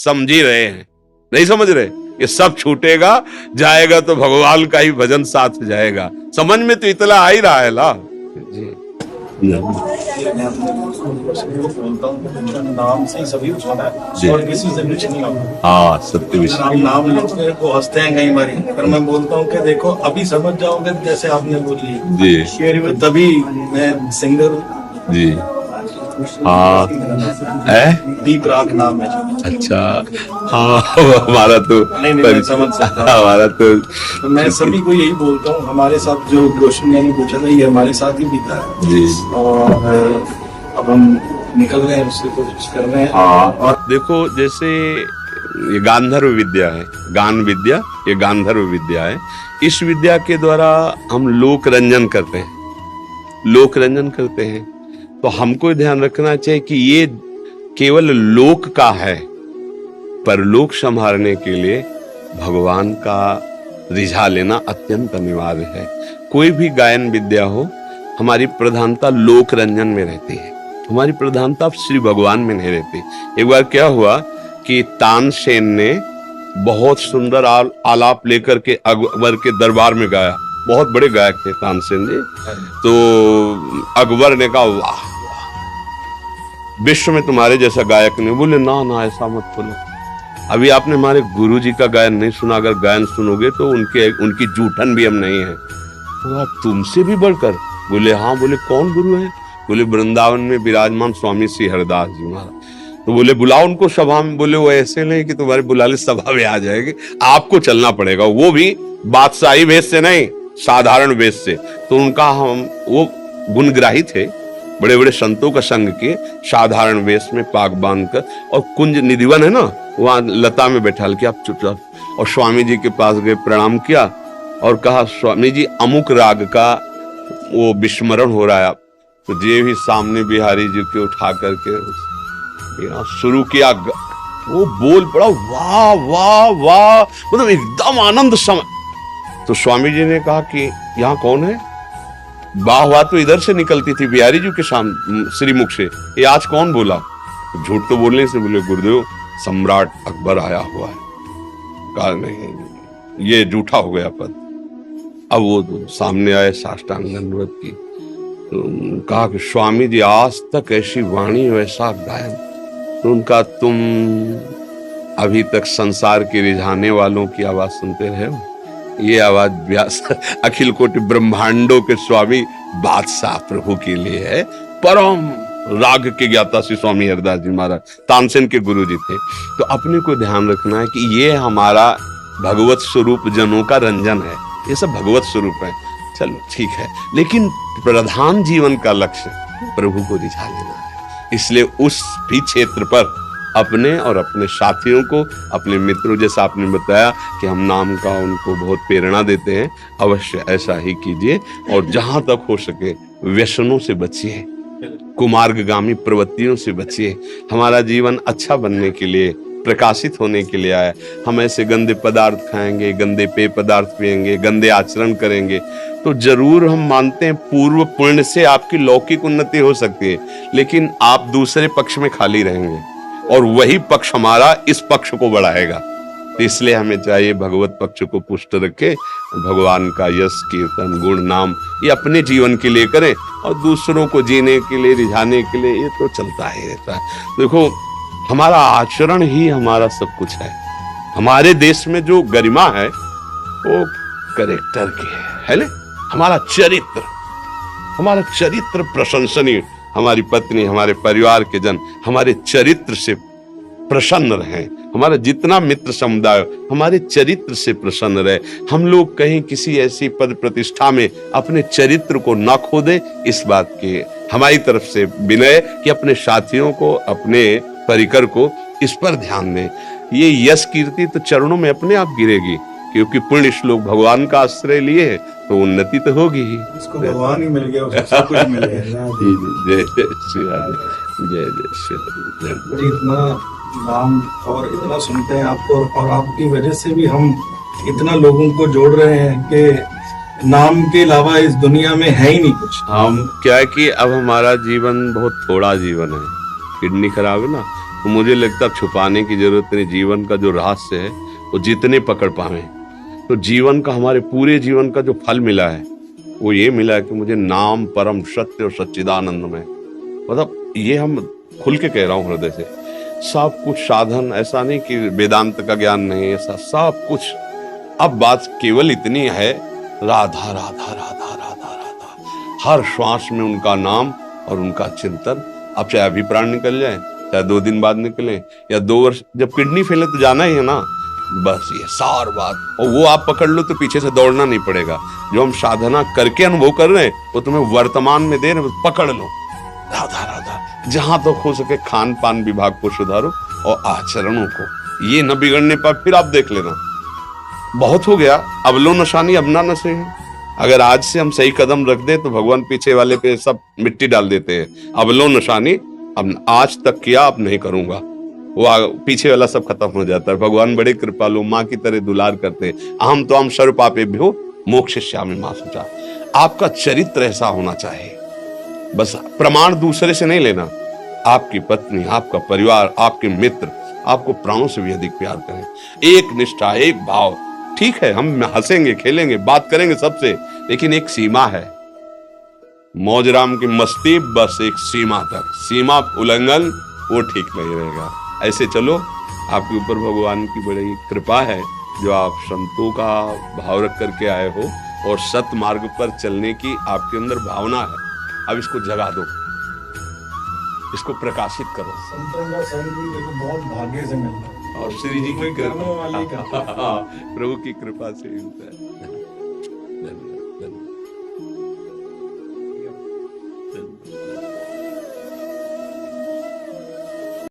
समझ ही रहे हैं, नहीं समझ रहे, ये सब छूटेगा, जाएगा तो भगवान का ही भजन साथ जाएगा। समझ में तो इतना आ ही रहा है ना जी। नाम से सभी कुछ होता है और किसी से कुछ नहीं होता। हाँ सत्य विषय। नाम लेते को हंसते हैं कई बारी, पर मैं बोलता हूँ कि देखो अभी समझ जाओगे जैसे आपने बोली जी, तभी मैं सिंगर जी। हाँ है, दीप राग नाम है। अच्छा, हाँ हमारा तो नहीं मैं समझ सकता हूँ। हमारा तो तो मैं सभी को यही बोलता हूँ, हमारे साथ जो रोशन ने पूछा था ये हमारे साथ ही बीता है जी। और अब हम निकल रहे हैं, उसकी कोशिश कर रहे हैं। हाँ, और देखो जैसे ये गांधर्व विद्या है, गान विद्या, ये गांधर्व विद्या है। इस विद्या के द्वारा हम लोक रंजन करते हैं, लोक रंजन करते हैं। तो हमको ध्यान रखना चाहिए कि ये केवल लोक का है, परलोक संभालने के लिए भगवान का रिझा लेना अत्यंत अनिवार्य है। कोई भी गायन विद्या हो, हमारी प्रधानता लोक रंजन में रहती है, हमारी प्रधानता श्री भगवान में नहीं रहती। एक बार क्या हुआ कि तानसेन ने बहुत सुंदर आलाप लेकर के अकबर के दरबार में गाया, बहुत बड़े गायक थे तानसेन जी। तो अकबर ने कहा वाह, विश्व में तुम्हारे जैसा गायक नहीं। बोले ना ना ऐसा मत बोलो, अभी आपने हमारे गुरु जी का गायन नहीं सुना, अगर गायन सुनोगे तो उनकी जूठन भी हम नहीं है। तो तुमसे भी बढ़कर? बोले हाँ। बोले कौन गुरु है? बोले वृंदावन में विराजमान स्वामी श्री हरिदास जी महाराज। तो बोले बुलाओ उनको सभा में। बोले वो ऐसे नहीं कि तुम्हारे बुलाले सभा में आ जाएंगे, आपको चलना पड़ेगा, वो भी बादशाही वेश से नहीं, साधारण वेश से। तो उनका हम वो गुणग्राही थे, बड़े बड़े संतों का संग के, साधारण वेश में पाग बांधकर, और कुंज निधिवन है ना, वहां लता में बैठा के आप चुपचाप। और स्वामी जी के पास गए, प्रणाम किया और कहा स्वामी जी अमुक राग का वो विस्मरण हो रहा है। तो जे भी सामने बिहारी जी के उठा करके शुरू किया, वो बोल पड़ा वाह वाह वाह, मतलब एकदम आनंद समय। तो स्वामी जी ने कहा कि यहाँ कौन है? वाह वाह तो इधर से निकलती थी बिहारी जी के सामने श्रीमुख से, ये आज कौन बोला? झूठ तो बोलने से। बोले गुरुदेव सम्राट अकबर आया हुआ है। कहा नहीं, ये झूठा हो गया पद। अब वो तो सामने आए, साष्टांग दंडवत की। तो कहा कि स्वामी जी आज तक ऐसी वाणी, वैसा गायन। तो उनका तुम अभी तक संसार के रिझाने वालों की आवाज सुनते रहे हो? ये आवाज व्यास अखिल कोटि ब्रह्मांडों के स्वामी बादशाह प्रभु के लिए है। परम राग के ज्ञाता श्री स्वामी हरिदास जी महाराज तानसेन के गुरु जी थे। तो अपने को ध्यान रखना है कि ये हमारा भगवत स्वरूप जनों का रंजन है, ये सब भगवत स्वरूप है। चलो ठीक है, लेकिन प्रधान जीवन का लक्ष्य प्रभु को रिझा लेना है। इसलिए उस भी क्षेत्र पर अपने और अपने साथियों को, अपने मित्रों, जैसा आपने बताया कि हम नाम का उनको बहुत प्रेरणा देते हैं, अवश्य ऐसा ही कीजिए। और जहां तक हो सके व्यसनों से बचिए, कुमार्गगामी प्रवृत्तियों से बचिए। हमारा जीवन अच्छा बनने के लिए, प्रकाशित होने के लिए आया। हम ऐसे गंदे पदार्थ खाएंगे, गंदे पेय पदार्थ पिएंगे, गंदे आचरण करेंगे तो जरूर हम मानते हैं पूर्व पुण्य से आपकी लौकिक उन्नति हो सकती है, लेकिन आप दूसरे पक्ष में खाली रहेंगे और वही पक्ष हमारा इस पक्ष को बढ़ाएगा। तो इसलिए हमें चाहिए भगवत पक्ष को पुष्ट रखे, भगवान का यश कीर्तन गुण नाम ये अपने जीवन के लिए करें और दूसरों को जीने के लिए, रिझाने के लिए, ये तो चलता ही रहता है। देखो हमारा आचरण ही हमारा सब कुछ है। हमारे देश में जो गरिमा है वो कैरेक्टर की है ना? हमारा चरित्र प्रशंसनीय। हमारी पत्नी, हमारे परिवार के जन हमारे चरित्र से प्रसन्न रहे, हमारा जितना मित्र समुदाय हमारे चरित्र से प्रसन्न रहे। हम लोग कहीं किसी ऐसी पद प्रतिष्ठा में अपने चरित्र को न खो दे, इस बात की हमारी तरफ से विनय कि अपने साथियों को, अपने परिकर को इस पर ध्यान दें। ये यश कीर्ति तो चरणों में अपने आप गिरेगी, क्योंकि पुण्य श्लोक भगवान का आश्रय लिए है तो उन्नति तो होगी ही। इसको भगवान ही मिल गया, उसको सब कुछ मिल गया। जय जय श्री राधे, जय जय श्री राधे। इतना नाम और इतना सुनते हैं आपको, और आपकी वजह से भी हम इतना लोगों को जोड़ रहे हैं कि नाम के अलावा इस दुनिया में है ही नहीं कुछ। हम क्या है कि अब हमारा जीवन बहुत थोड़ा जीवन है, किडनी खराब है ना, तो मुझे लगता है छुपाने की जरूरत नहीं। जीवन का जो रहस्य है वो जितने पकड़ पाए, तो जीवन का, हमारे पूरे जीवन का जो फल मिला है वो ये मिला है कि मुझे नाम परम सत्य और सच्चिदानंद में, मतलब ये हम खुल के कह रहा हूँ हृदय से, सब कुछ साधन, ऐसा नहीं कि वेदांत का ज्ञान नहीं, ऐसा सब कुछ। अब बात केवल इतनी है, राधा राधा राधा राधा राधा, हर श्वास में उनका नाम और उनका चिंतन। अब चाहे अभी प्राण निकल जाए, चाहे 2 दिन बाद निकले या 2 वर्ष, जब किडनी फेल है तो जाना ही है ना, बस ये सार बात। और वो आप पकड़ लो तो पीछे से दौड़ना नहीं पड़ेगा। जो हम साधना करके अनुभव कर रहे हैं वो तुम्हें वर्तमान में दे रहे, पकड़ लो। राधा राधा, जहां तो हो सके खान पान विभाग को सुधारो और आचरणों को, ये न बिगड़ने पर फिर आप देख लेना बहुत हो गया। अब लो नशानी अब ना नशे हैं। अगर आज से हम सही कदम रख दे तो भगवान पीछे वाले पे सब मिट्टी डाल देते हैं। अब लो नशानी, अब आज तक किया अब नहीं करूंगा, वो पीछे वाला सब खत्म हो जाता है। भगवान बड़े कृपालु, माँ की तरह दुलार करते। अहम तो हम सर्व पापेभ्यो मोक्षयिष्यामि मा शुचा। आपका चरित्र ऐसा होना चाहिए, बस प्रमाण दूसरे से नहीं लेना। आपकी पत्नी, आपका परिवार, आपके मित्र आपको प्राणों से भी अधिक प्यार करें। एक निष्ठा, एक भाव। ठीक है, हम हंसेंगे, खेलेंगे, बात करेंगे सबसे, लेकिन एक सीमा है। मौज राम की मस्ती बस एक सीमा तक, सीमा उल्लंघन वो ठीक नहीं रहेगा। ऐसे चलो, आपके ऊपर भगवान की बड़ी कृपा है जो आप संतों का भाव रख करके आए हो और सत मार्ग पर चलने की आपके अंदर भावना है। अब इसको जगा दो, इसको प्रकाशित करो। संतों का संग भी देखो बहुत भाग्य से मिलता है और श्री जी की करने वाले का कृपा, प्रभु की कृपा से मिलता है।